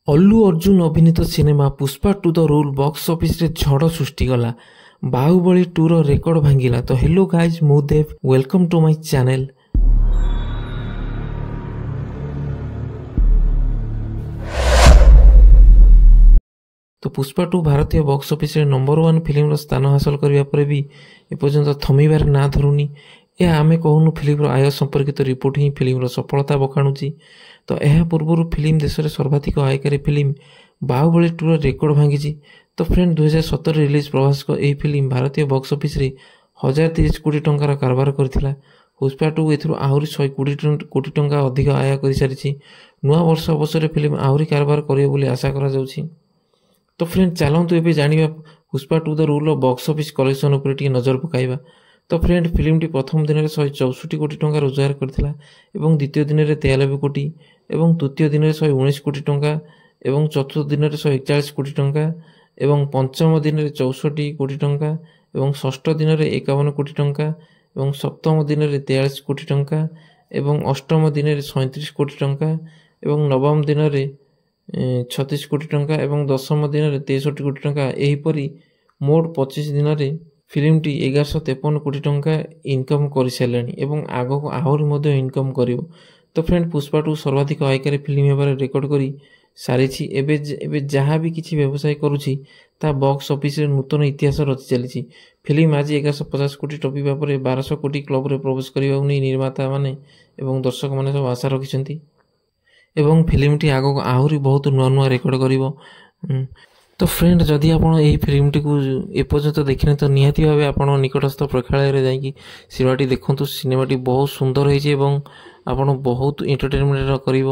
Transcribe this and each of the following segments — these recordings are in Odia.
ଅଲ୍ଲୁ ଅର୍ଜୁନ ଅଭିନୀତ ସିନେମା ପୁଷ୍ପା ଟୁ ଦ ରୁଲ୍ ବକ୍ସ ଅଫିସରେ ଝଡ଼ ସୃଷ୍ଟି କଲା। ବାହୁବଳୀ 2ର ରେକର୍ଡ ଭାଙ୍ଗିଲା। ତ ହେଲୋ ଗାଇଜ୍, ମୁଁ ଦେବ, ୱେଲକମ୍ ଟୁ ମାଇ ଚ୍ୟାନେଲ। ତ ପୁଷ୍ପା 2 ଭାରତୀୟ ବକ୍ସ ଅଫିସରେ ନମ୍ବର 1 ଫିଲ୍ମର ସ୍ଥାନ ହାସଲ କରିବା ପରେ ବି ଏପର୍ଯ୍ୟନ୍ତ ଥମିବାରେ ନା ଧରୁନି। ଏହା ଆମେ କହୁନୁ ଫିଲ୍ମର ଆୟ ସମ୍ପର୍କିତ ରିପୋର୍ଟ ହିଁ ଫିଲ୍ମର ସଫଳତା ବଖାଣୁଛି। ତ ଏହା ପୂର୍ବରୁ ଫିଲ୍ମ ଦେଶରେ ସର୍ବାଧିକ ଆୟକାରୀ ଫିଲ୍ମ ବାହୁବଳୀ 2ର ରେକର୍ଡ ଭାଙ୍ଗିଛି। ତ ଫ୍ରେଣ୍ଡ 2017 ରିଲିଜ୍ ପ୍ରଭାସଙ୍କ ଏହି ଫିଲ୍ମ ଭାରତୀୟ ବକ୍ସ ଅଫିସରେ 1030 କୋଟି ଟଙ୍କାର କାରବାର କରିଥିଲା। ପୁଷ୍ପା 2 ଏଥିରୁ ଆହୁରି 120 କୋଟି ଟଙ୍କା ଅଧିକ ଆୟ କରିସାରିଛି। ନୂଆ ବର୍ଷ ଅବସରରେ ଫିଲ୍ମ ଆହୁରି କାରବାର କରିବ ବୋଲି ଆଶା କରାଯାଉଛି। ତ ଫ୍ରେଣ୍ଡ ଚାଲନ୍ତୁ ଏବେ ଜାଣିବା ପୁଷ୍ପା ଟୁ ଦ ରୁଲ୍ର ବକ୍ସ ଅଫିସ୍ କଲେକ୍ସନ୍ ଉପରେ ଟିକେ ନଜର ପକାଇବା। ତ ଫ୍ରେଣ୍ଡ ଫିଲ୍ମଟି ପ୍ରଥମ ଦିନରେ 164 କୋଟି ଟଙ୍କା ରୋଜଗାର କରିଥିଲା ଏବଂ ଦ୍ୱିତୀୟ ଦିନରେ 93 କୋଟି ଏବଂ ତୃତୀୟ ଦିନରେ 119 କୋଟି ଟଙ୍କା ଏବଂ ଚତୁର୍ଥ ଦିନରେ 141 କୋଟି ଟଙ୍କା ଏବଂ ପଞ୍ଚମ ଦିନରେ 64 କୋଟି ଟଙ୍କା ଏବଂ ଷଷ୍ଠ ଦିନରେ 51 କୋଟି ଟଙ୍କା ଏବଂ ସପ୍ତମ ଦିନରେ 43 କୋଟି ଟଙ୍କା ଏବଂ ଅଷ୍ଟମ ଦିନରେ 37 କୋଟି ଟଙ୍କା ଏବଂ ନବମ ଦିନରେ 36 କୋଟି ଟଙ୍କା ଏବଂ ଦଶମ ଦିନରେ 63 କୋଟି ଟଙ୍କା। ଏହିପରି ମୋଟ 25 ଦିନରେ ଫିଲ୍ମଟି 1153 କୋଟି ଟଙ୍କା ଇନକମ୍ କରିସାରିଲାଣି ଏବଂ ଆଗକୁ ଆହୁରି ମଧ୍ୟ ଇନକମ୍ କରିବ। ତ ଫ୍ରେଣ୍ଡ ପୁଷ୍ପା 2 ସର୍ବାଧିକ ଆୟକାରୀ ଫିଲ୍ମ ହେବାରେ ରେକର୍ଡ କରି ସାରିଛି। ଏବେ ଯାହା ବି କିଛି ବ୍ୟବସାୟ କରୁଛି ତାହା ବକ୍ସ ଅଫିସରେ ନୂତନ ଇତିହାସ ରଚି ଚାଲିଛି। ଫିଲ୍ମ ଆଜି 1150 କୋଟି ଟପିବା ପରେ 1200 କୋଟି କ୍ଲବରେ ପ୍ରବେଶ କରିବାକୁ ନେଇ ନିର୍ମାତାମାନେ ଏବଂ ଦର୍ଶକମାନେ ସବୁ ଆଶା ରଖିଛନ୍ତି ଏବଂ ଫିଲ୍ମଟି ଆଗକୁ ଆହୁରି ବହୁତ ନୂଆ ନୂଆ ରେକର୍ଡ କରିବ। ତ ଫ୍ରେଣ୍ଡ ଯଦି ଆପଣ ଏହି ଫିଲ୍ମଟିକୁ ଏପର୍ଯ୍ୟନ୍ତ ଦେଖିନେ ତ ନିହାତି ଭାବେ ଆପଣ ନିକଟସ୍ଥ ପ୍ରେକ୍ଷାଳୟରେ ଯାଇକି ସିନେମାଟି ଦେଖନ୍ତୁ। ସିନେମାଟି ବହୁତ ସୁନ୍ଦର ହେଇଛି ଏବଂ ଆପଣ ବହୁତ ଏଣ୍ଟରଟେନମେଣ୍ଟ କରିବ।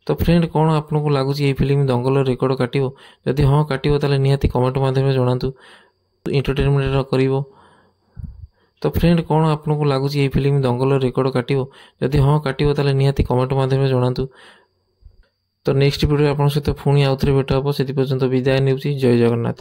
ତ ଫ୍ରେଣ୍ଡ କ'ଣ ଆପଣଙ୍କୁ ଲାଗୁଛି ଏହି ଫିଲ୍ମ ଦଙ୍ଗଲର ରେକର୍ଡ କାଟିବ? ଯଦି ହଁ କାଟିବ ତାହେଲେ ନିହାତି କମେଣ୍ଟ ମାଧ୍ୟମରେ ଜଣାନ୍ତୁ। ଏଣ୍ଟରଟେନମେଣ୍ଟ କରିବ। ତ ଫ୍ରେଣ୍ଡ କ'ଣ ଆପଣଙ୍କୁ ଲାଗୁଛି ଏହି ଫିଲ୍ମ ଦଙ୍ଗଲର ରେକର୍ଡ କାଟିବ? ଯଦି ହଁ କାଟିବ ତାହେଲେ ନିହାତି କମେଣ୍ଟ ମାଧ୍ୟମରେ ଜଣାନ୍ତୁ। ତ ନେକ୍ସଟ ଭିଡ଼ିଓରେ ଆପଣଙ୍କ ସହିତ ପୁଣି ଆଉଥରେ ଭେଟ ହେବ। ସେଥି ପର୍ଯ୍ୟନ୍ତ ବିଦାୟ ନେଉଛି। ଜୟ ଜଗନ୍ନାଥ।